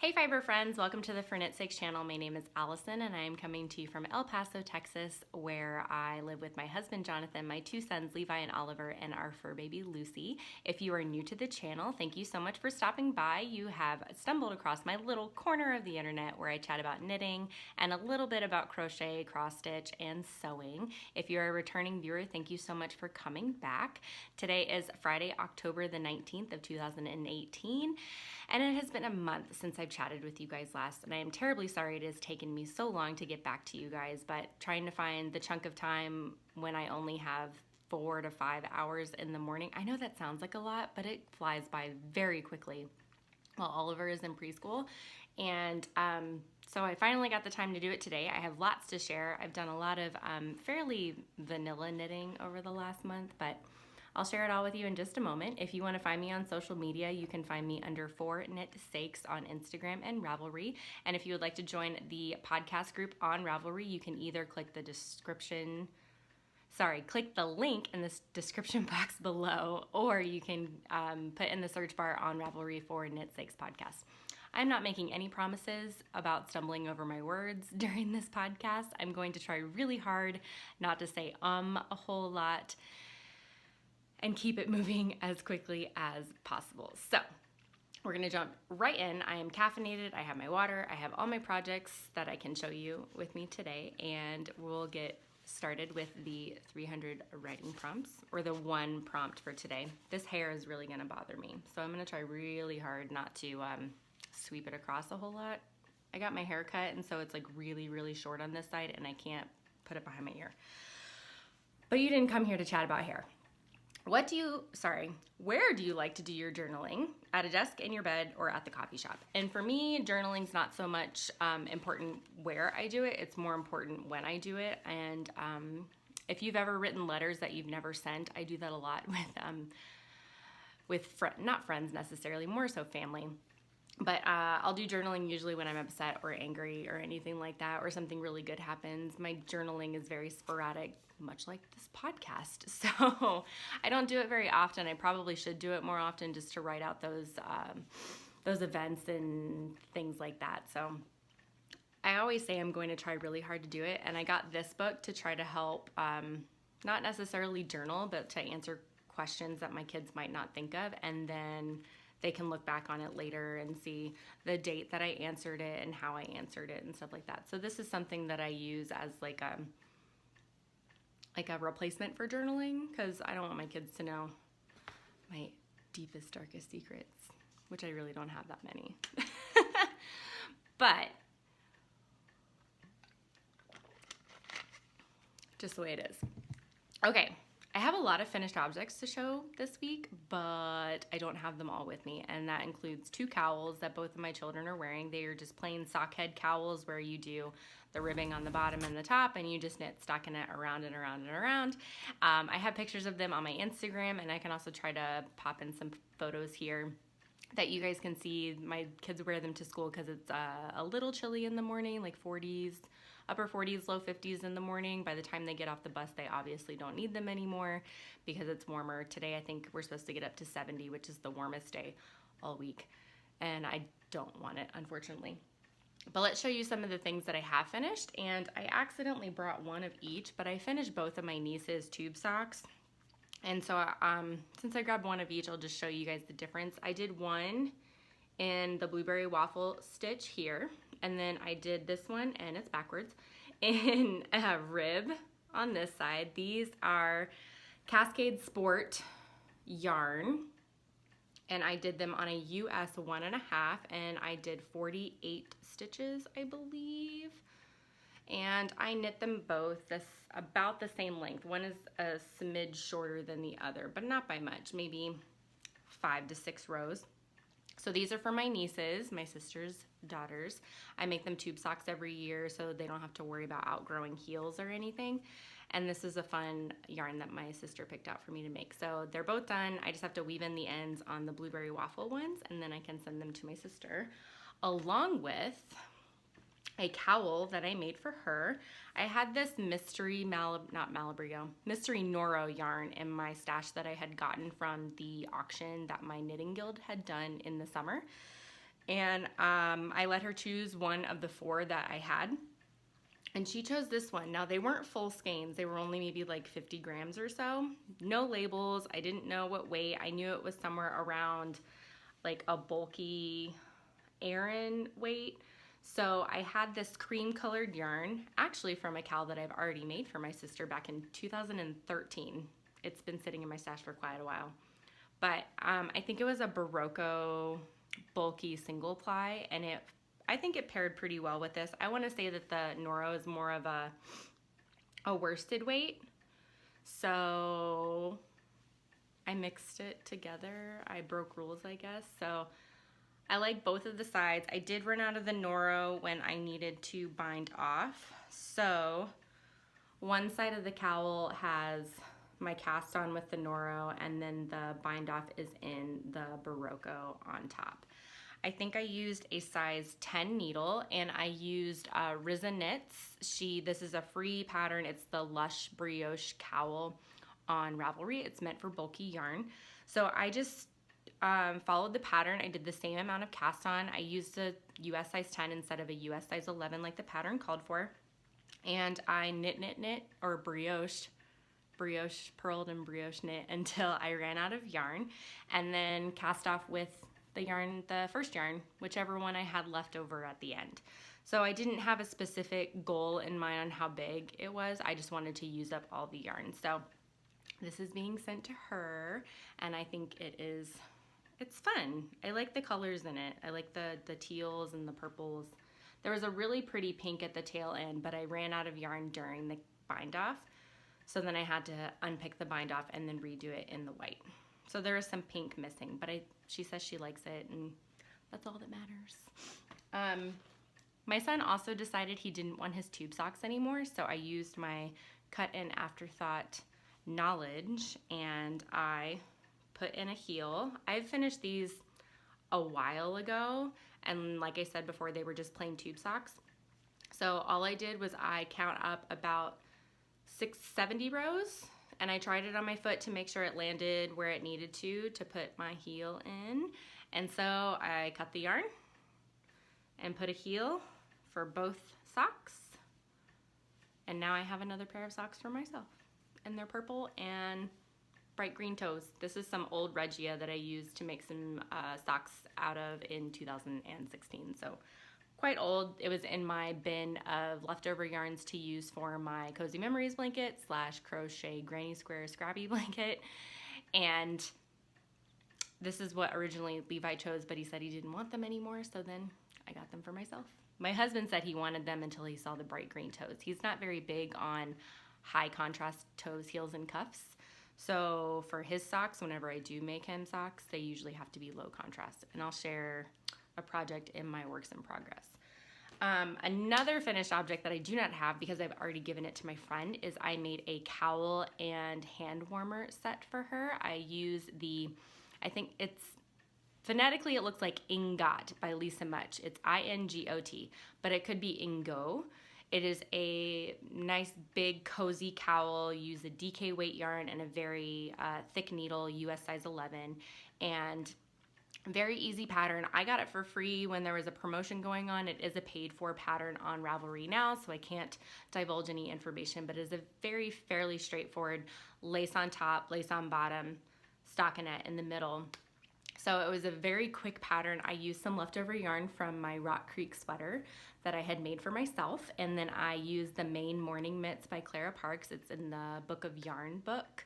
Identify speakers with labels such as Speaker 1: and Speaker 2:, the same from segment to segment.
Speaker 1: Hey fiber friends, welcome to the For Knit's Sake channel. My name is Allison and I am coming to you from El Paso, Texas, where I live with my husband Jonathan, my two sons Levi and Oliver, and our fur baby Lucy. If you are new to the channel, thank you so much for stopping by. You have stumbled across my little corner of the internet where I chat about knitting and a little bit about crochet, cross stitch, and sewing. If you're a returning viewer, thank you so much for coming back. Today is Friday, October the 19th of 2018. And it has been a month since I've chatted with you guys last, and I am terribly sorry it has taken me so long to get back to you guys, but trying to find the chunk of time when I only have 4 to 5 hours in the morning. I know that sounds like a lot, but it flies by very quickly while Oliver is in preschool. And so I finally got the time to do it today. I have lots to share. I've done a lot of fairly vanilla knitting over the last month, but I'll share it all with you in just a moment. If you want to find me on social media, you can find me under For Knit Sakes on Instagram and Ravelry. And if you would like to join the podcast group on Ravelry, you can either click the link in the description box below, or you can put in the search bar on Ravelry For Knit Sakes podcast. I'm not making any promises about stumbling over my words during this podcast. I'm going to try really hard not to say a whole lot and keep it moving as quickly as possible. So we're gonna jump right in. I am caffeinated, I have my water, I have all my projects that I can show you with me today, and we'll get started with the 300 writing prompts, or the one prompt for today. This hair is really gonna bother me, so I'm gonna try really hard not to sweep it across a whole lot. I got my hair cut, and so it's like really, really short on this side, and I can't put it behind my ear. But you didn't come here to chat about hair. Where do you like to do your journaling? At a desk, in your bed, or at the coffee shop? And for me, journaling's not so much important where I do it, it's more important when I do it. And if you've ever written letters that you've never sent, I do that a lot with not friends necessarily, more so family. But I'll do journaling usually when I'm upset or angry or anything like that, or something really good happens. My journaling is very sporadic, much like this podcast. So I don't do it very often. I probably should do it more often, just to write out those events and things like that. So I always say I'm going to try really hard to do it. And I got this book to try to help, not necessarily journal, but to answer questions that my kids might not think of. And then they can look back on it later and see the date that I answered it and how I answered it and stuff like that. So this is something that I use as like a replacement for journaling, because I don't want my kids to know my deepest, darkest secrets, which I really don't have that many. But just the way it is. Okay. I have a lot of finished objects to show this week, but I don't have them all with me, and that includes 2 cowls that both of my children are wearing. They are just plain sock head cowls where you do the ribbing on the bottom and the top, and you just knit stockinette around and around and around. I have pictures of them on my Instagram, and I can also try to pop in some photos here that you guys can see. My kids wear them to school because it's a little chilly in the morning, like 40s, upper 40s, low 50s in the morning. By the time they get off the bus, they obviously don't need them anymore because it's warmer. Today, I think we're supposed to get up to 70, which is the warmest day all week. And I don't want it, unfortunately. But let's show you some of the things that I have finished. And I accidentally brought one of each, but I finished both of my niece's tube socks. And so since I grabbed one of each, I'll just show you guys the difference. I did one in the blueberry waffle stitch here, and then I did this one, and it's backwards, in a rib on this side. These are Cascade Sport yarn, and I did them on a US 1.5, and I did 48 stitches, I believe. And I knit them both about the same length. One is a smidge shorter than the other, but not by much, maybe 5 to 6 rows. So these are for my nieces, my sister's daughters. I make them tube socks every year so they don't have to worry about outgrowing heels or anything. And this is a fun yarn that my sister picked out for me to make. So they're both done. I just have to weave in the ends on the blueberry waffle ones, and then I can send them to my sister, along with a cowl that I made for her. I had this mystery Noro yarn in my stash that I had gotten from the auction that my knitting guild had done in the summer. And I let her choose one of the 4 that I had. And she chose this one. Now, they weren't full skeins. They were only maybe like 50 grams or so. No labels. I didn't know what weight. I knew it was somewhere around like a bulky Aran weight. So I had this cream colored yarn, actually from a cowl that I've already made for my sister back in 2013. It's been sitting in my stash for quite a while. But I think it was a Barocco bulky single ply, and I think it paired pretty well with this. I want to say that the Noro is more of a worsted weight. So I mixed it together. I broke rules, I guess. So I like both of the sides. I did run out of the Noro when I needed to bind off. So one side of the cowl has my cast on with the Noro, and then the bind off is in the Barocco on top. I think I used a size 10 needle, and I used Riza Knits. This is a free pattern. It's the Lush Brioche Cowl on Ravelry. It's meant for bulky yarn. So I just followed the pattern. I did the same amount of cast on. I used a US size 10 instead of a US size 11 like the pattern called for. And I knit, or brioche, purled and brioche knit until I ran out of yarn, and then cast off with the first yarn, whichever one I had left over at the end. So I didn't have a specific goal in mind on how big it was. I just wanted to use up all the yarn. So this is being sent to her, and I think it's fun. I like the colors in it. I like the teals and the purples. There was a really pretty pink at the tail end, but I ran out of yarn during the bind off. So then I had to unpick the bind off and then redo it in the white. So there is some pink missing, but she says she likes it, and that's all that matters. My son also decided he didn't want his tube socks anymore, so I used my cut in afterthought knowledge, and I put in a heel. I finished these a while ago, and like I said before, they were just plain tube socks. So all I did was I count up about 670 rows, and I tried it on my foot to make sure it landed where it needed to put my heel in. And so I cut the yarn and put a heel for both socks, and now I have another pair of socks for myself, and they're purple and bright green toes. This is some old Regia that I used to make some socks out of in 2016, so quite old. It was in my bin of leftover yarns to use for my Cozy Memories blanket / crochet granny square scrappy blanket. And this is what originally Levi chose, but he said he didn't want them anymore, so then I got them for myself. My husband said he wanted them until he saw the bright green toes. He's not very big on high contrast toes, heels, and cuffs. So for his socks, whenever I do make him socks, they usually have to be low contrast. And I'll share a project in my works in progress. Another finished object that I do not have because I've already given it to my friend is I made a cowl and hand warmer set for her. I use I think it's, phonetically it looks like Ingot by Lisa Much. It's I-N-G-O-T, but it could be Ingo. It is a nice big cozy cowl. Use a DK weight yarn and a very thick needle, US size 11, and very easy pattern. I got it for free when there was a promotion going on. It is a paid for pattern on Ravelry now, so I can't divulge any information, but it is a fairly straightforward lace on top, lace on bottom, stockinette in the middle. So it was a very quick pattern. I used some leftover yarn from my Rock Creek sweater that I had made for myself, and then I used the Maine Morning Mitts by Clara Parks. It's in the Book of Yarn book.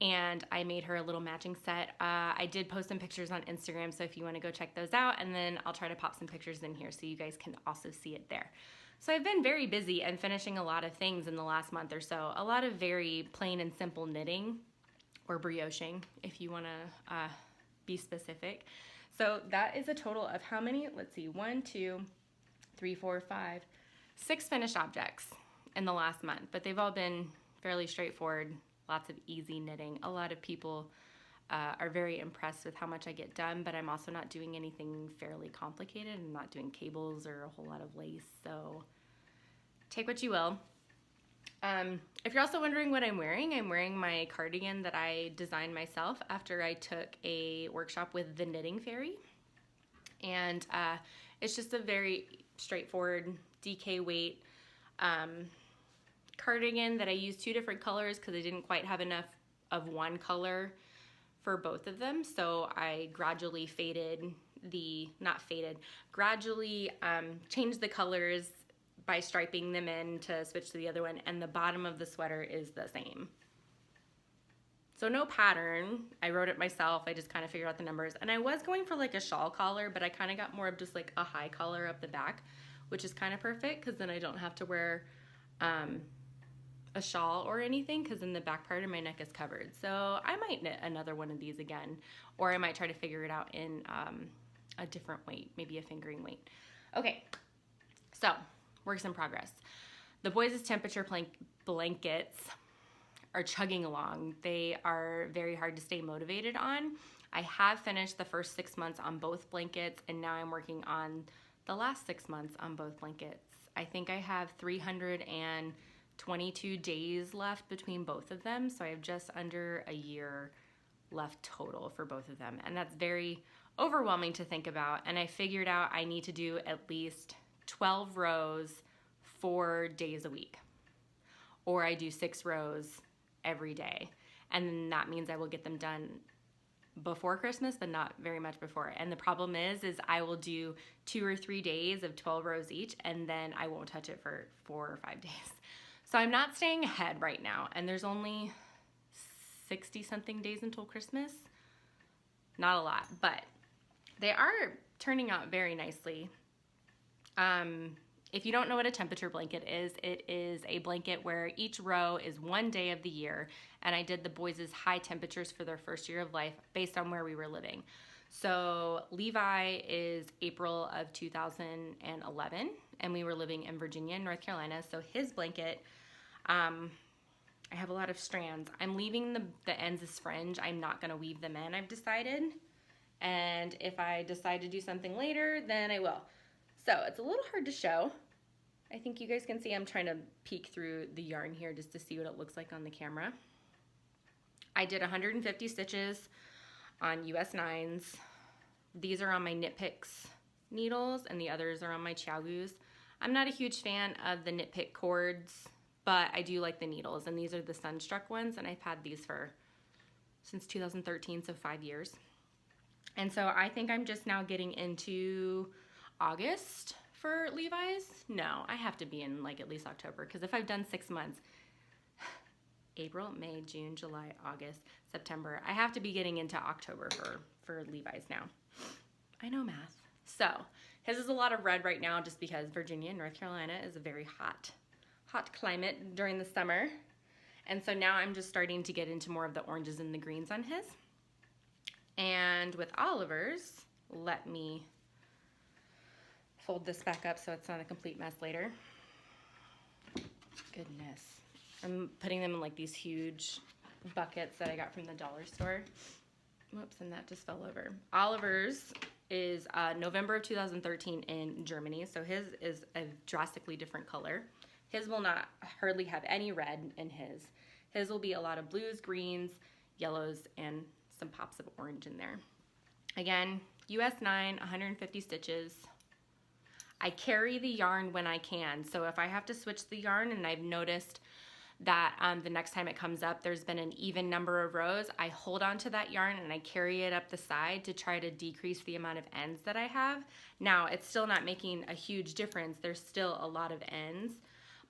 Speaker 1: And I made her a little matching set. I did post some pictures on Instagram, so if you want to go check those out, and then I'll try to pop some pictures in here so you guys can also see it there. So I've been very busy and finishing a lot of things in the last month or so. A lot of very plain and simple knitting, or brioching, if you want to be specific. So that is a total of how many? Let's see, 1, 2, 3, 4, 5, 6 finished objects in the last month, but they've all been fairly straightforward. Lots of easy knitting. A lot of people are very impressed with how much I get done, but I'm also not doing anything fairly complicated. I'm not doing cables or a whole lot of lace, so take what you will. If you're also wondering what I'm wearing my cardigan that I designed myself after I took a workshop with the Knitting Fairy. And it's just a very straightforward DK weight cardigan that I used 2 different colors because I didn't quite have enough of one color for both of them. So I gradually gradually changed the colors by striping them in to switch to the other one, and the bottom of the sweater is the same. So no pattern, I wrote it myself, I just kind of figured out the numbers, and I was going for like a shawl collar, but I kind of got more of just like a high collar up the back, which is kind of perfect because then I don't have to wear a shawl or anything, because then the back part of my neck is covered. So I might knit another one of these again, or I might try to figure it out in a different weight, maybe a fingering weight. Okay, so works in progress. The boys' temperature blankets are chugging along. They are very hard to stay motivated on. I have finished the first 6 months on both blankets, and now I'm working on the last 6 months on both blankets. I think I have 322 days left between both of them, so I have just under a year left total for both of them, and that's very overwhelming to think about. And I figured out I need to do at least 12 rows 4 days a week, or I do 6 rows every day, and that means I will get them done before Christmas, but not very much before. And the problem is I will do 2 or 3 days of 12 rows each, and then I won't touch it for 4 or 5 days. So I'm not staying ahead right now, and there's only 60 something days until Christmas. Not a lot, but they are turning out very nicely. If you don't know what a temperature blanket is, it is a blanket where each row is 1 day of the year, and I did the boys' high temperatures for their first year of life based on where we were living. So Levi is April of 2011, and we were living in Virginia and North Carolina. So his blanket, I have a lot of strands. I'm leaving the ends as fringe. I'm not going to weave them in, I've decided. And if I decide to do something later, then I will. So it's a little hard to show. I think you guys can see I'm trying to peek through the yarn here just to see what it looks like on the camera. I did 150 stitches on US 9s. These are on my Knit Picks needles, and the others are on my Chiaogus. I'm not a huge fan of the Knit Pick cords, but I do like the needles, and these are the Sunstruck ones, and I've had these since 2013, so 5 years. And so I think I'm just now getting into August for Levi's. No, I have to be in like at least October, because if I've done 6 months, April, May, June, July, August, September, I have to be getting into October for Levi's now. I know math. So his is a lot of red right now just because Virginia and North Carolina is a very hot climate during the summer. And so now I'm just starting to get into more of the oranges and the greens on his. And with Oliver's, let me fold this back up so it's not a complete mess later. Goodness. I'm putting them in like these huge buckets that I got from the dollar store. Whoops, and that just fell over. Oliver's is November of 2013 in Germany, so his is a drastically different color. His will not hardly have any red in his. His will be a lot of blues, greens, yellows, and some pops of orange in there. Again, US 9, 150 stitches. I carry the yarn when I can, so if I have to switch the yarn and I've noticed that the next time it comes up there's been an even number of rows, I hold on to that yarn and I carry it up the side to try to decrease the amount of ends that I have. Now, it's still not making a huge difference. There's still a lot of ends,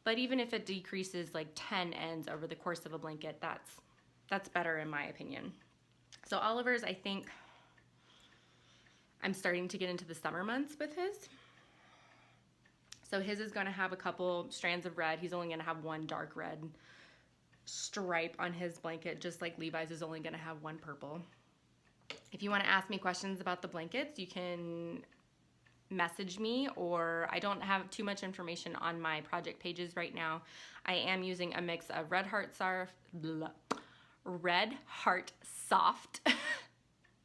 Speaker 1: but even if it decreases like 10 ends over the course of a blanket, that's better in my opinion. So Oliver's, I think I'm starting to get into the summer months with his. So his is going to have a couple strands of red. He's only going to have one dark red stripe on his blanket, just like Levi's is only going to have one purple. If you want to ask me questions about the blankets, you can message me, or I don't have too much information on my project pages right now. I am using a mix of Red Heart Soft,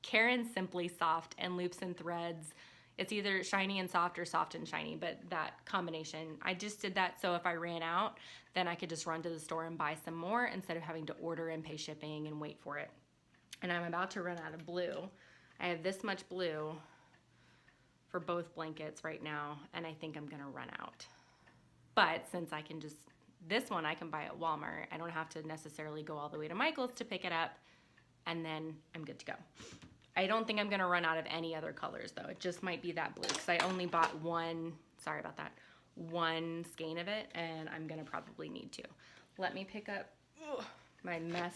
Speaker 1: Karen Simply Soft, and Loops and Threads. It's either shiny and soft or soft and shiny, but that combination, I just did that so if I ran out, then I could just run to the store and buy some more instead of having to order and pay shipping and wait for it. And I'm about to run out of blue. I have this much blue. for both blankets right now, and I think I'm gonna run out. But since I can just, this one I can buy at Walmart, I don't have to necessarily go all the way to Michael's to pick it up, and then I'm good to go. I don't think I'm gonna run out of any other colors though. It just might be that blue, because I only bought one, sorry about that, one skein of it, and I'm gonna probably need to. Let me pick up my mess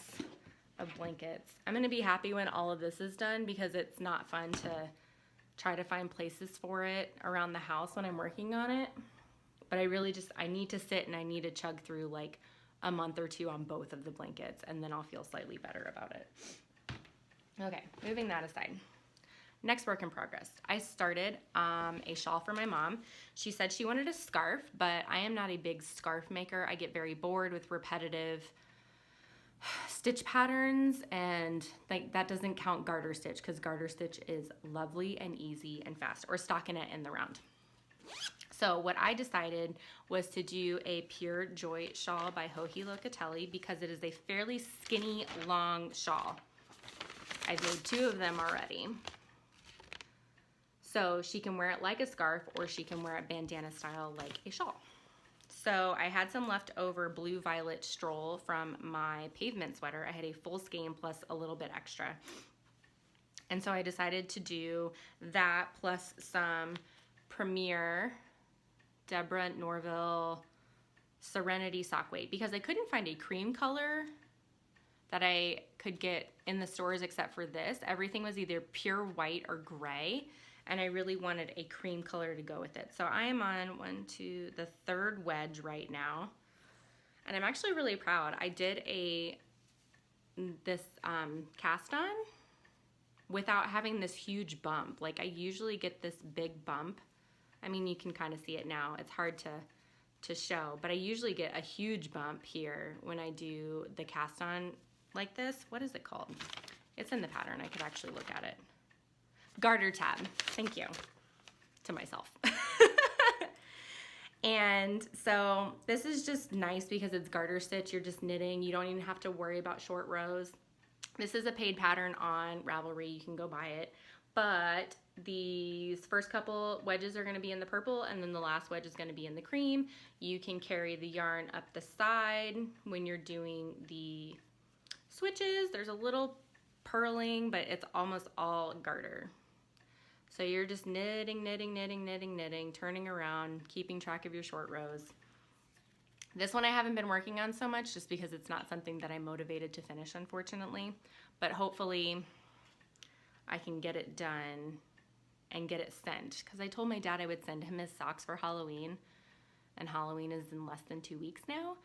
Speaker 1: of blankets. I'm gonna be happy when all of this is done, because it's not fun to try to find places for it around the house when I'm working on it. But I really just, I need to sit and I need to chug through like a month or two on both of the blankets, and then I'll feel slightly better about it. Okay, moving that aside. Next work in progress. I started a shawl for my mom. She said she wanted a scarf, but I am not a big scarf maker. I get very bored with repetitive stitch patterns, and like that doesn't count garter stitch, because garter stitch is lovely and easy and fast, or stockinette in the round. So what I decided was to do a Pure Joy shawl by Joji Locatelli, because it is a fairly skinny, long shawl. I've made 2 of them already. So she can wear it like a scarf, or she can wear it bandana style like a shawl. So I had some leftover blue violet stroll from my pavement sweater. I had a full skein plus a little bit extra. And so I decided to do that plus some Premier Deborah Norville Serenity sock weight, because I couldn't find a cream color that I could get in the stores except for this. Everything was either pure white or gray, and I really wanted a cream color to go with it. So I am on the 3rd wedge right now, and I'm actually really proud. I did this cast on without having this huge bump. Like I usually get this big bump. I mean, you can kind of see it now. It's hard to show, but I usually get a huge bump here when I do the cast on like this. What is it called? It's in the pattern. I could actually look at it. Garter tab. Thank you to myself. And so this is just nice because it's garter stitch. You're just knitting. You don't even have to worry about short rows. This is a paid pattern on Ravelry. You can go buy it. But these first couple wedges are going to be in the purple, and then the last wedge is going to be in the cream. You can carry the yarn up the side when you're doing the switches. There's a little purling, but it's almost all garter. So you're just knitting, knitting, knitting, knitting, knitting, turning around, keeping track of your short rows. This one I haven't been working on so much just because it's not something that I'm motivated to finish, unfortunately. But hopefully I can get it done and get it sent, because I told my dad I would send him his socks for Halloween, and Halloween is in less than 2 weeks now.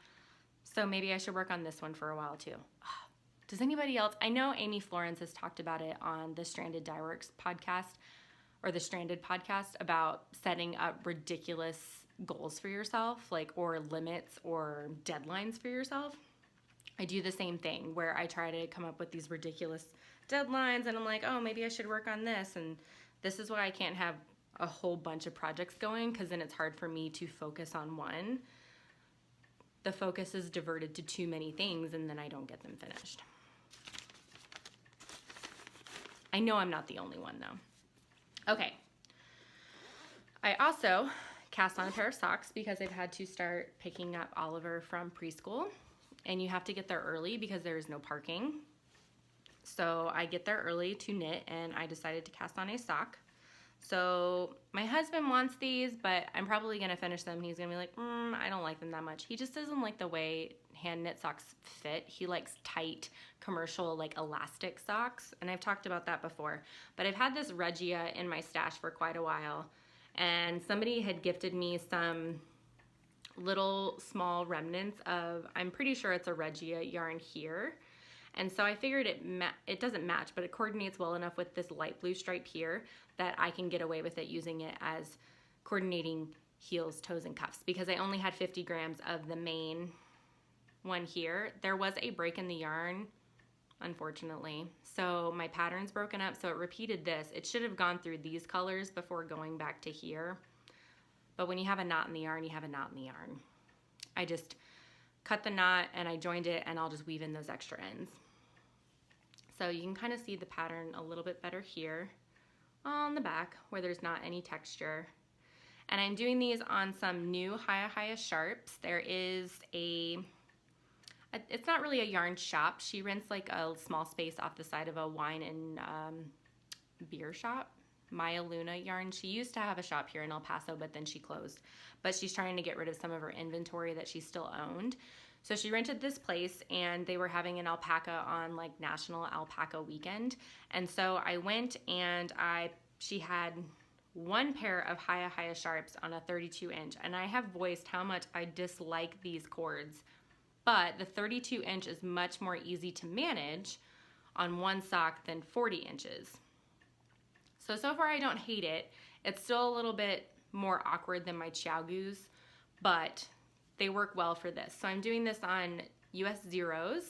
Speaker 1: So maybe I should work on this one for a while too. Does anybody else? I know Amy Florence has talked about it on the Stranded Dyeworks podcast, or the Stranded podcast, about setting up ridiculous goals for yourself, like, or limits or deadlines for yourself. I do the same thing where I try to come up with these ridiculous deadlines, and I'm like, oh, maybe I should work on this, and this is why I can't have a whole bunch of projects going, because then it's hard for me to focus on one. The focus is diverted to too many things, and then I don't get them finished. I know I'm not the only one though. Okay. I also cast on a pair of socks because I've had to start picking up Oliver from preschool, and you have to get there early because there is no parking. So I get there early to knit, and I decided to cast on a sock. So my husband wants these, but I'm probably going to finish them. He's going to be like, I don't like them that much. He just doesn't like the way hand knit socks fit. He likes tight, commercial, like elastic socks. And I've talked about that before. But I've had this Regia in my stash for quite a while. And somebody had gifted me some little small remnants of, I'm pretty sure it's a Regia yarn here. And so I figured it doesn't match, but it coordinates well enough with this light blue stripe here that I can get away with it using it as coordinating heels, toes, and cuffs, because I only had 50 grams of the main one here. There was a break in the yarn, unfortunately. So my pattern's broken up, so it repeated this. It should have gone through these colors before going back to here. But when you have a knot in the yarn, you have a knot in the yarn. I just cut the knot and I joined it, and I'll just weave in those extra ends. So you can kind of see the pattern a little bit better here. on the back where there's not any texture. And I'm doing these on some new Hiya Sharps. There is it's not really a yarn shop. She rents like a small space off the side of a wine and beer shop. Maya Luna Yarn. She used to have a shop here in El Paso, but then she closed. But she's trying to get rid of some of her inventory that she still owned. So she rented this place, and they were having an alpaca on like National Alpaca Weekend. And so I went, and she had one pair of Hiya Sharps on a 32-inch, and I have voiced how much I dislike these cords. But the 32-inch is much more easy to manage on one sock than 40 inches. So far I don't hate it. It's still a little bit more awkward than my Chiaogus, but they work well for this. So I'm doing this on US Zeros,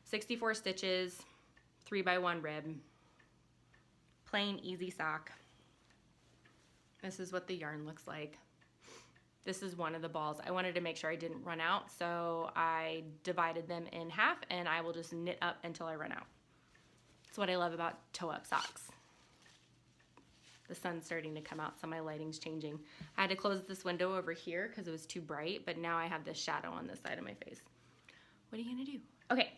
Speaker 1: 64 stitches, 3x1 rib, plain easy sock. This is what the yarn looks like. This is one of the balls. I wanted to make sure I didn't run out, so I divided them in half, and I will just knit up until I run out. That's what I love about toe-up socks. The sun's starting to come out, so my lighting's changing. I had to close this window over here because it was too bright, but now I have this shadow on this side of my face. What are you gonna do? Okay,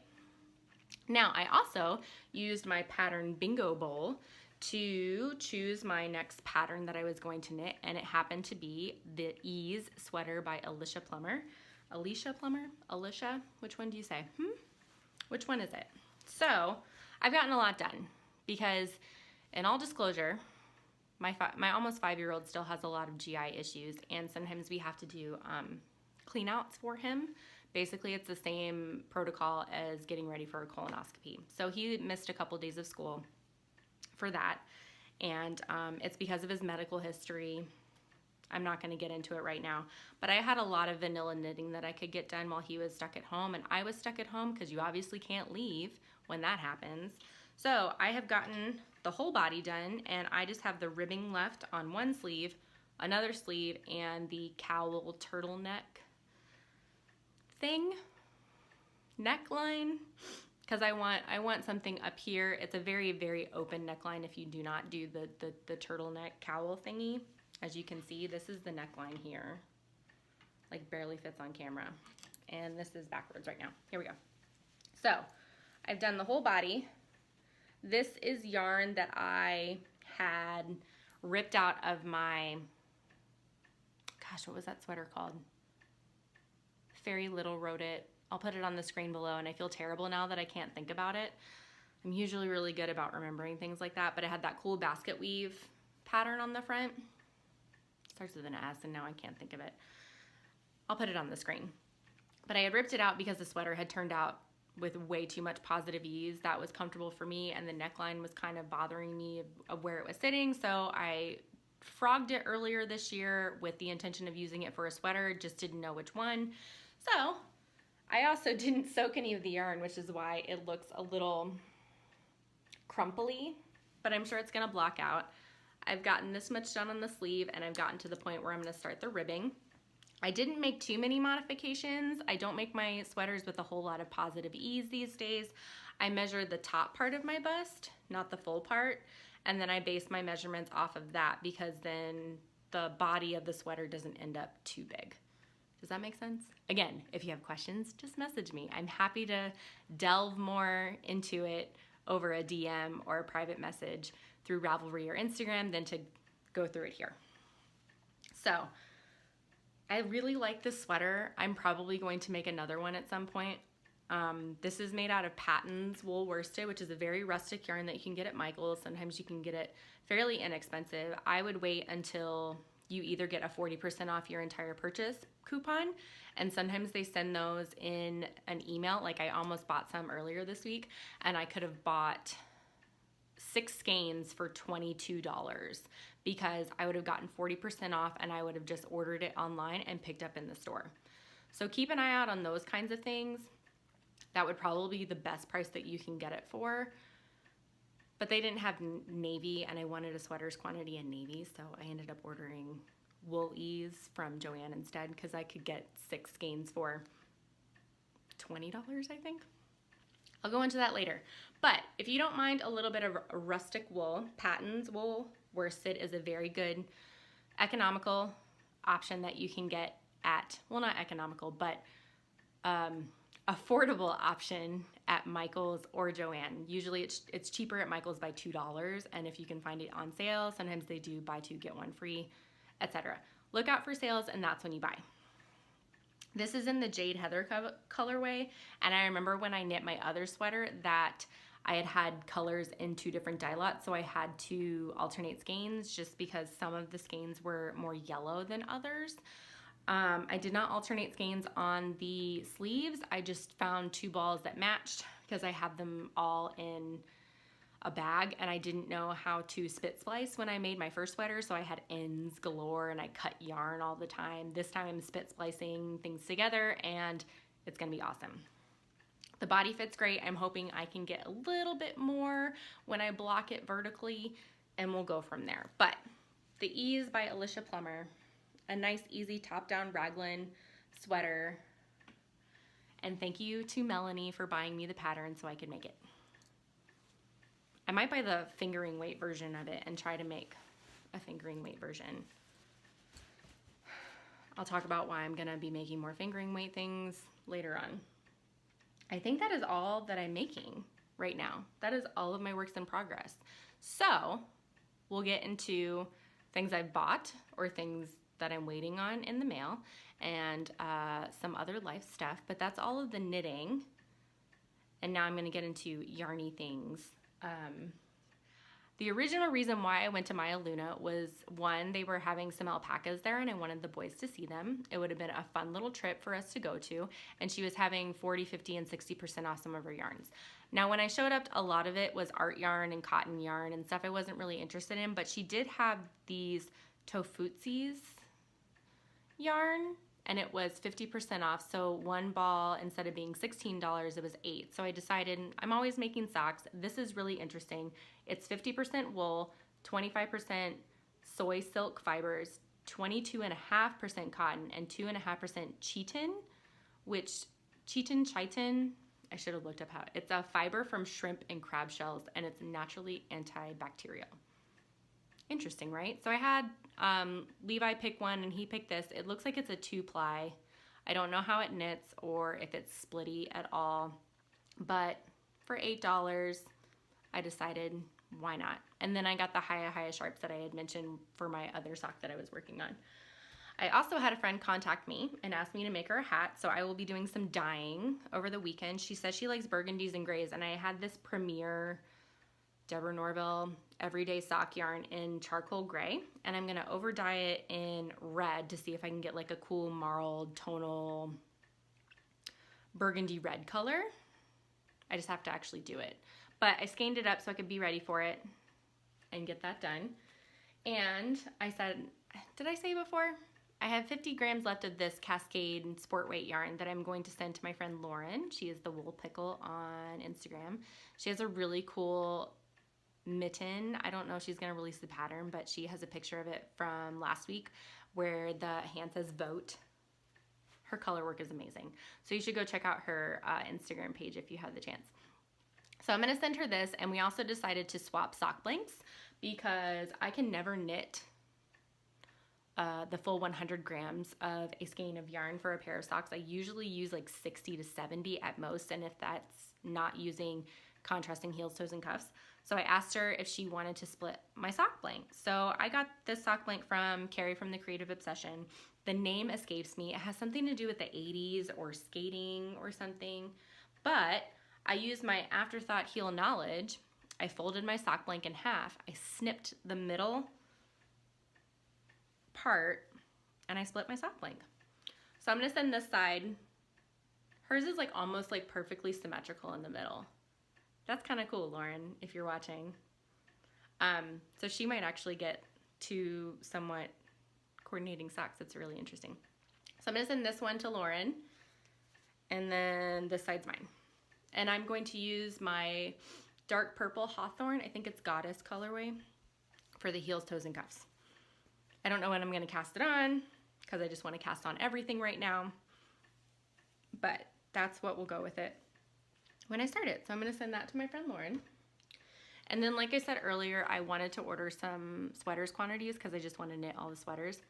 Speaker 1: now I also used my pattern bingo bowl to choose my next pattern that I was going to knit, and it happened to be the Ease sweater by Alicia Plummer. Alicia Plummer? Alicia? Which one do you say? Which one is it? So I've gotten a lot done because, in all disclosure, my almost 5-year-old still has a lot of GI issues, and sometimes we have to do clean outs for him. Basically, it's the same protocol as getting ready for a colonoscopy. So he missed a couple days of school for that, and it's because of his medical history. I'm not going to get into it right now, but I had a lot of vanilla knitting that I could get done while he was stuck at home, and I was stuck at home because you obviously can't leave when that happens. So I have gotten the whole body done, and I just have the ribbing left on one sleeve, another sleeve, and the cowl turtleneck thing, neckline, because I want something up here. It's a very, very open neckline if you do not do the turtleneck cowl thingy. As you can see, this is the neckline here. Like barely fits on camera. And this is backwards right now. Here we go. So I've done the whole body. This is yarn that I had ripped out of my, gosh, what was that sweater called? Fairy Little wrote it. I'll put it on the screen below, and I feel terrible now that I can't think about it. I'm usually really good about remembering things like that, but it had that cool basket weave pattern on the front. It starts with an S, and now I can't think of it. I'll put it on the screen. But I had ripped it out because the sweater had turned out with way too much positive ease. That was comfortable for me, and the neckline was kind of bothering me of where it was sitting, so I frogged it earlier this year with the intention of using it for a sweater, just didn't know which one. So I also didn't soak any of the yarn, which is why it looks a little crumply, but I'm sure it's gonna block out. I've gotten this much done on the sleeve, and I've gotten to the point where I'm gonna start the ribbing. I didn't make too many modifications. I don't make my sweaters with a whole lot of positive ease these days. I measure the top part of my bust, not the full part, and then I base my measurements off of that because then the body of the sweater doesn't end up too big. Does that make sense? Again, if you have questions, just message me. I'm happy to delve more into it over a DM or a private message through Ravelry or Instagram than to go through it here. So I really like this sweater. I'm probably going to make another one at some point. This is made out of Patton's wool worsted, which is a very rustic yarn that you can get at Michael's. Sometimes you can get it fairly inexpensive. I would wait until you either get a 40% off your entire purchase coupon, and sometimes they send those in an email. Like I almost bought some earlier this week, and I could have bought 6 skeins for $22 because I would have gotten 40% off, and I would have just ordered it online and picked up in the store. So keep an eye out on those kinds of things. That would probably be the best price that you can get it for. But they didn't have navy, and I wanted a sweaters quantity in navy, so I ended up ordering wool ease from Joann instead because I could get 6 skeins for $20, I think. I'll go into that later. But if you don't mind a little bit of rustic wool, Patton's wool worsted is a very good economical option that you can get at, well, not economical, but affordable option at Michael's or Joann. Usually it's cheaper at Michael's by $2, and if you can find it on sale, sometimes they do buy two, get one free, etc. Look out for sales, and that's when you buy. This is in the Jade Heather colorway, and I remember when I knit my other sweater that I had colors in 2 different dye lots, so I had to alternate skeins just because some of the skeins were more yellow than others. I did not alternate skeins on the sleeves. I just found 2 balls that matched because I had them all in a bag, and I didn't know how to spit splice when I made my first sweater, so I had ends galore and I cut yarn all the time. This time I'm spit splicing things together, and it's gonna be awesome. The body fits great. I'm hoping I can get a little bit more when I block it vertically, and we'll go from there. But the Ease by Alicia Plummer, a nice easy top-down raglan sweater, and thank you to Melanie for buying me the pattern so I could make it. I might buy the fingering weight version of it and try to make a fingering weight version. I'll talk about why I'm gonna be making more fingering weight things later on. I think that is all that I'm making right now. That is all of my works in progress. So we'll get into things I've bought or things that I'm waiting on in the mail, and some other life stuff, but that's all of the knitting. And now I'm gonna get into yarny things. The original reason why I went to Maya Luna was, one, they were having some alpacas there and I wanted the boys to see them. It would have been a fun little trip for us to go to, and she was having 40, 50, and 60% off some of her yarns. Now when I showed up, a lot of it was art yarn and cotton yarn and stuff I wasn't really interested in, but she did have these Tofutsis yarn, and it was 50% off, so one ball, instead of being $16, it was $8. So I decided, I'm always making socks. This is really interesting. It's 50% wool, 25% soy silk fibers, 22.5% cotton, and 2.5% chitin, which chitin, I should have looked up how, it's a fiber from shrimp and crab shells, and it's naturally antibacterial. Interesting, right? So I had Levi pick one and he picked this. It looks like it's a 2-ply. I don't know how it knits or if it's splitty at all, but for $8, I decided why not? And then I got the Hiya Sharps that I had mentioned for my other sock that I was working on. I also had a friend contact me and ask me to make her a hat, so I will be doing some dyeing over the weekend. She says she likes burgundies and grays, and I had this Premier Deborah Norville everyday sock yarn in charcoal gray, and I'm gonna over dye it in red to see if I can get like a cool marled tonal burgundy red color. I just have to actually do it, but I skeined it up so I could be ready for it and get that done. And I said, did I say before? I have 50 grams left of this Cascade sport weight yarn that I'm going to send to my friend Lauren. She is the Wool Pickle on Instagram. She has a really cool mitten. I don't know if she's going to release the pattern, but she has a picture of it from last week where the hand says vote. Her color work is amazing. So you should go check out her Instagram page if you have the chance. So I'm going to send her this, and we also decided to swap sock blanks because I can never knit the full 100 grams of a skein of yarn for a pair of socks. I usually use like 60 to 70 at most, and if that's not using contrasting heels, toes, and cuffs. So I asked her if she wanted to split my sock blank. So I got this sock blank from Carrie from The Creative Obsession. The name escapes me. It has something to do with the 80s or skating or something, but I used my afterthought heel knowledge. I folded my sock blank in half. I snipped the middle part and I split my sock blank. So I'm gonna send this side. Hers is like almost like perfectly symmetrical in the middle. That's kind of cool, Lauren, if you're watching. So she might actually get 2 somewhat coordinating socks. That's really interesting. So I'm gonna send this one to Lauren, and then this side's mine. And I'm going to use my dark purple Hawthorn, I think it's Goddess colorway, for the heels, toes, and cuffs. I don't know when I'm gonna cast it on because I just want to cast on everything right now, but that's what we'll go with it. when I start it. So I'm going to send that to my friend Lauren. And then, like I said earlier, I wanted to order some sweaters quantities because I just want to knit all the sweaters.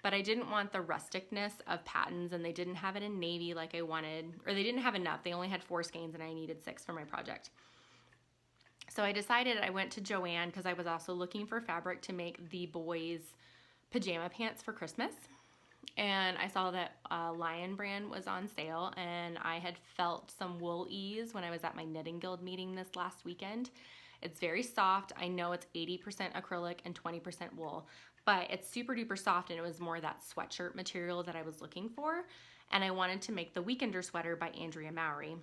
Speaker 1: But I didn't want the rusticness of patterns, and they didn't have it in navy like I wanted, or they didn't have enough. They only had 4 skeins and I needed 6 for my project. So I decided I went to Joann because I was also looking for fabric to make the boys' pajama pants for Christmas. And I saw that Lion brand was on sale, and I had felt some wool ease when I was at my Knitting Guild meeting this last weekend. It's very soft. I know it's 80% acrylic and 20% wool, but it's super duper soft, and it was more that sweatshirt material that I was looking for. And I wanted to make the Weekender sweater by Andrea Mowry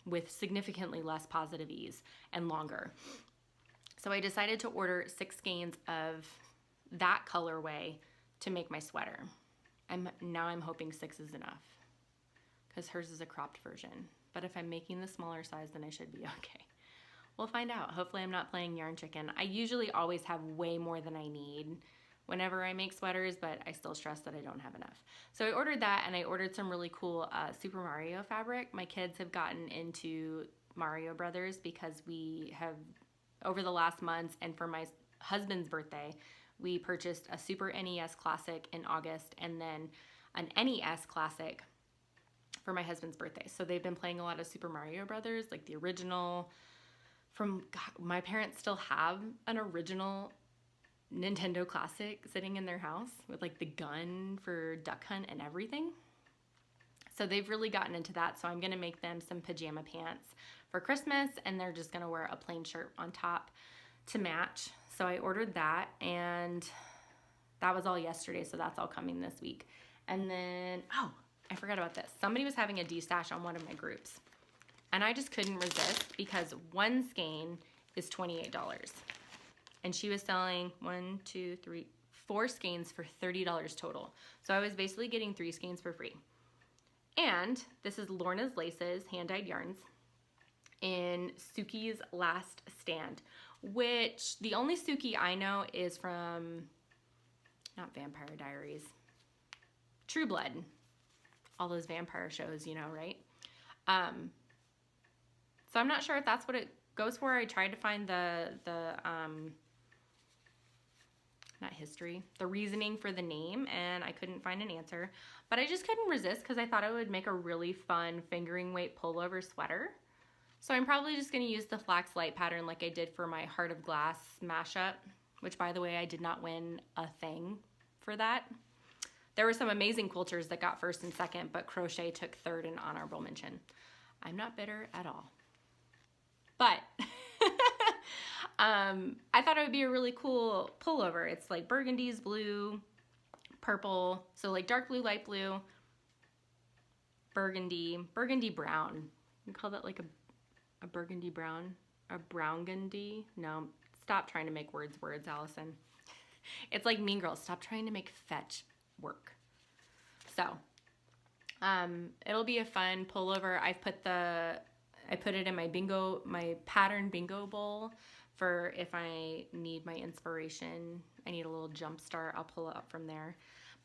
Speaker 1: with significantly less positive ease and longer. So I decided to order 6 skeins of that colorway to make my sweater. Now I'm hoping 6 is enough because hers is a cropped version. But if I'm making the smaller size, then I should be okay. We'll find out. Hopefully I'm not playing yarn chicken. I usually always have way more than I need whenever I make sweaters, but I still stress that I don't have enough. So I ordered that, and I ordered some really cool Super Mario fabric. My kids have gotten into Mario Brothers because we have, over the last months, and for my husband's birthday, we purchased a Super NES Classic in August and then an NES Classic for my husband's birthday. So they've been playing a lot of Super Mario Brothers, like the original my parents still have an original Nintendo Classic sitting in their house with like the gun for Duck Hunt and everything. So they've really gotten into that. So I'm going to make them some pajama pants for Christmas, and they're just going to wear a plain shirt on top to match. So I ordered that, and that was all yesterday. So that's all coming this week. And then, oh, I forgot about this. Somebody was having a destash on one of my groups, and I just couldn't resist because 1 skein is $28. And she was selling 4 skeins for $30 total. So I was basically getting 3 skeins for free. And this is Lorna's Laces hand-dyed yarns in Suki's Last Stand, which the only Suki I know is from, not Vampire Diaries, True Blood. All those vampire shows, you know, right? So I'm not sure if that's what it goes for. I tried to find the reasoning for the name, and I couldn't find an answer. But I just couldn't resist because I thought it would make a really fun fingering weight pullover sweater. So I'm probably just going to use the flax light pattern like I did for my Heart of Glass mashup, which, by the way, I did not win a thing for that. There were some amazing quilters that got 1st and 2nd, but crochet took 3rd in honorable mention. I'm not bitter at all. But I thought it would be a really cool pullover. It's like burgundies, blue, purple, so like dark blue, light blue, burgundy brown. You call that like a burgundy brown? A browngundy? No, stop trying to make words, Allison. It's like Mean Girls. Stop trying to make fetch work. So it'll be a fun pullover. I put it in my pattern bingo bowl for if I need my inspiration. I need a little jump start. I'll pull it up from there.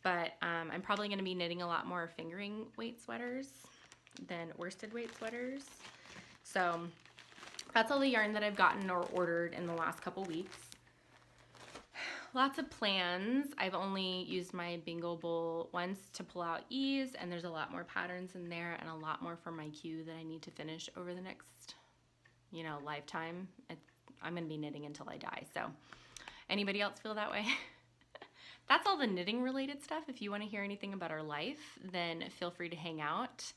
Speaker 1: But I'm probably going to be knitting a lot more fingering weight sweaters than worsted weight sweaters. So that's all the yarn that I've gotten or ordered in the last couple weeks. Lots of plans. I've only used my bingo bowl once to pull out ease, and there's a lot more patterns in there and a lot more for my queue that I need to finish over the next, lifetime. I'm going to be knitting until I die. So anybody else feel that way? That's all the knitting related stuff. If you want to hear anything about our life, then feel free to hang out.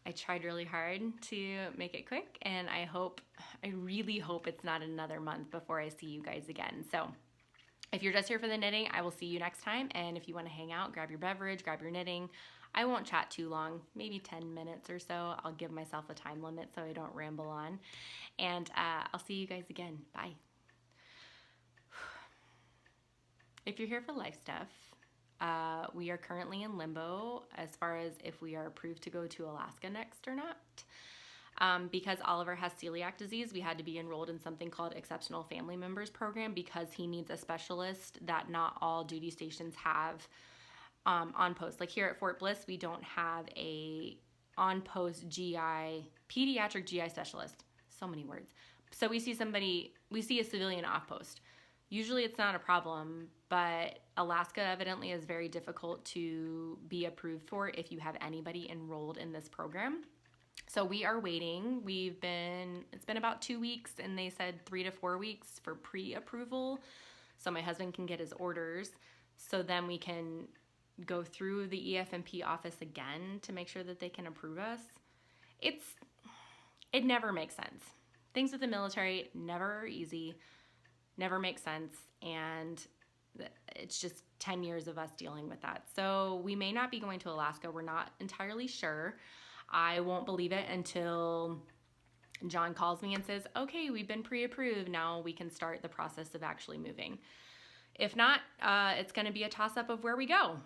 Speaker 1: I tried really hard to make it quick, and I really hope it's not another month before I see you guys again. So if you're just here for the knitting, I will see you next time. And if you want to hang out, grab your beverage, grab your knitting. I won't chat too long, maybe 10 minutes or so. I'll give myself a time limit so I don't ramble on. And I'll see you guys again. Bye. If you're here for life stuff, we are currently in limbo as far as if we are approved to go to Alaska next or not. Because Oliver has celiac disease, we had to be enrolled in something called Exceptional Family Members Program because he needs a specialist that not all duty stations have on post. Like here at Fort Bliss, we don't have a on-post GI, pediatric GI specialist. So many words. So we see a civilian off-post. Usually it's not a problem, but Alaska evidently is very difficult to be approved for if you have anybody enrolled in this program. So we are waiting. It's been about 2 weeks, and they said 3 to 4 weeks for pre-approval. So my husband can get his orders. So then we can go through the EFMP office again to make sure that they can approve us. It never makes sense. Things with the military never are easy, never make sense, and it's just 10 years of us dealing with that. So we may not be going to Alaska. We're not entirely sure. I won't believe it until John calls me and says, okay, we've been pre-approved. Now we can start the process of actually moving. If not, it's going to be a toss-up of where we go.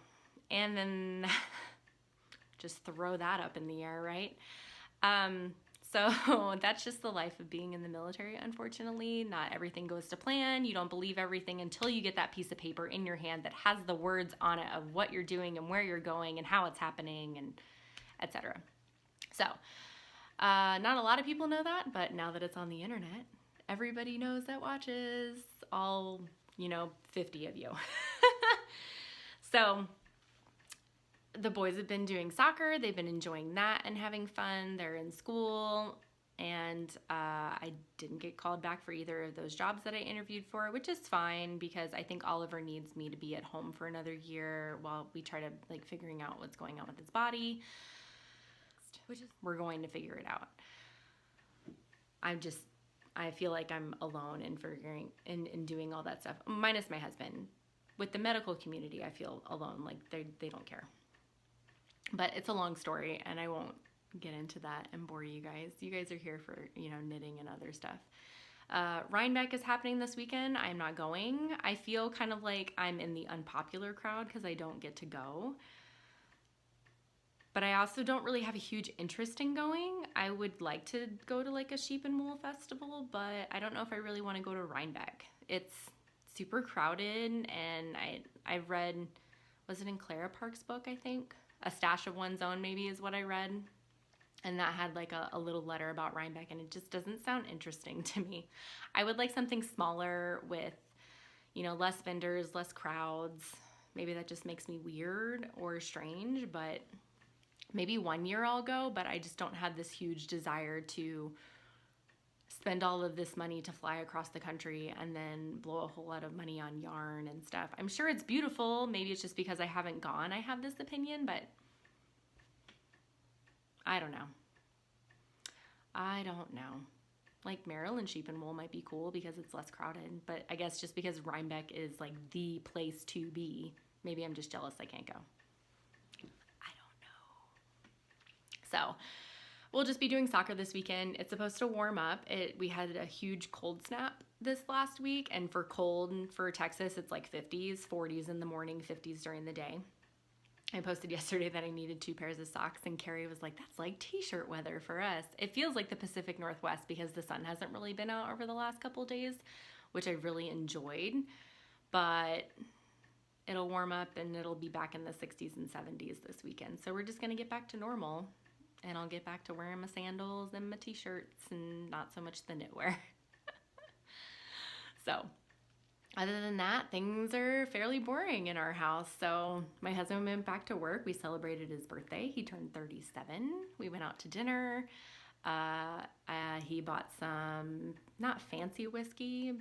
Speaker 1: And then just throw that up in the air, right? So that's just the life of being in the military, unfortunately. Not everything goes to plan. You don't believe everything until you get that piece of paper in your hand that has the words on it of what you're doing and where you're going and how it's happening and etc. So not a lot of people know that, but now that it's on the internet, everybody knows that watches, all, 50 of you. So the boys have been doing soccer. They've been enjoying that and having fun. They're in school, and I didn't get called back for either of those jobs that I interviewed for, which is fine because I think Oliver needs me to be at home for another year while we try to figuring out what's going on with his body, which is we're going to figure it out. I feel like I'm alone in figuring in doing all that stuff, minus my husband. With the medical community, I feel alone, like they don't care. But it's a long story, and I won't get into that and bore you guys. You guys are here for, knitting and other stuff. Rhinebeck is happening this weekend. I'm not going. I feel kind of like I'm in the unpopular crowd because I don't get to go. But I also don't really have a huge interest in going. I would like to go to a sheep and wool festival, but I don't know if I really want to go to Rhinebeck. It's super crowded, and I read, was it in Clara Park's book, I think? A Stash of One's Own maybe is what I read. And that had a little letter about Rhinebeck, and it just doesn't sound interesting to me. I would like something smaller with, less vendors, less crowds. Maybe that just makes me weird or strange, but maybe one year I'll go, but I just don't have this huge desire to spend all of this money to fly across the country and then blow a whole lot of money on yarn and stuff. I'm sure it's beautiful. Maybe it's just because I haven't gone I have this opinion, but I don't know. Maryland sheep and wool might be cool because it's less crowded, but I guess just because Rhinebeck is the place to be, maybe I'm just jealous I can't go. I don't know. So we'll just be doing soccer this weekend. It's supposed to warm up. We had a huge cold snap this last week, and for Texas, it's 50s, 40s in the morning, 50s during the day. I posted yesterday that I needed 2 pairs of socks, and Carrie was like, that's like t-shirt weather for us. It feels like the Pacific Northwest because the sun hasn't really been out over the last couple of days, which I really enjoyed, but it'll warm up and it'll be back in the 60s and 70s this weekend. So we're just going to get back to normal. And I'll get back to wearing my sandals and my t-shirts and not so much the knitwear. So, other than that, things are fairly boring in our house. So, my husband went back to work. We celebrated his birthday. He turned 37. We went out to dinner. He bought some, not fancy whiskey,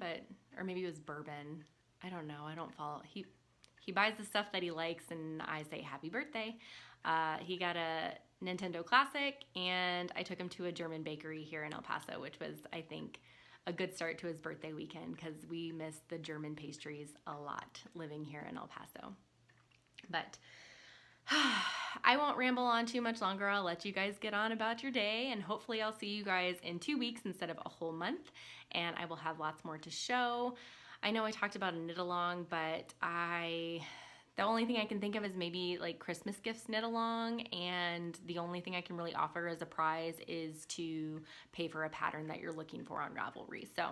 Speaker 1: or maybe it was bourbon. I don't know. I don't follow. He buys the stuff that he likes, and I say happy birthday. He got a Nintendo Classic, and I took him to a German bakery here in El Paso, which was, I think, a good start to his birthday weekend because we missed the German pastries a lot living here in El Paso. But I won't ramble on too much longer. I'll let you guys get on about your day, and hopefully I'll see you guys in 2 weeks instead of a whole month, and I will have lots more to show. I know I talked about a knit along, but the only thing I can think of is maybe Christmas gifts knit along, and the only thing I can really offer as a prize is to pay for a pattern that you're looking for on Ravelry. So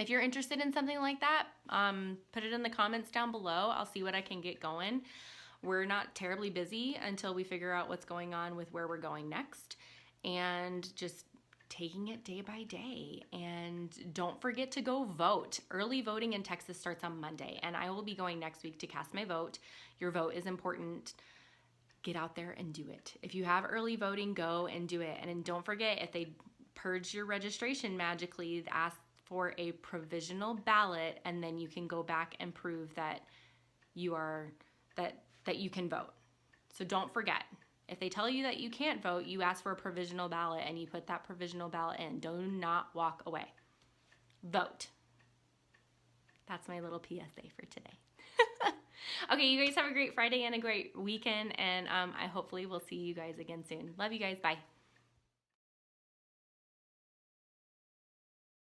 Speaker 1: if you're interested in something like that, put it in the comments down below. I'll see what I can get going. we're not terribly busy until we figure out what's going on with where we're going next, and just taking it day by day. And don't forget to go vote. Early voting in Texas starts on Monday, and I will be going next week to cast my vote. Your vote is important. Get out there and do it. If you have early voting, go and do it. And then don't forget, if they purge your registration magically, ask for a provisional ballot, and then you can go back and prove that you are that you can vote. So don't forget. If they tell you that you can't vote, you ask for a provisional ballot and you put that provisional ballot in. Do not walk away. Vote. That's my little PSA for today. Okay, you guys have a great Friday and a great weekend, and I hopefully will see you guys again soon. Love you guys. Bye.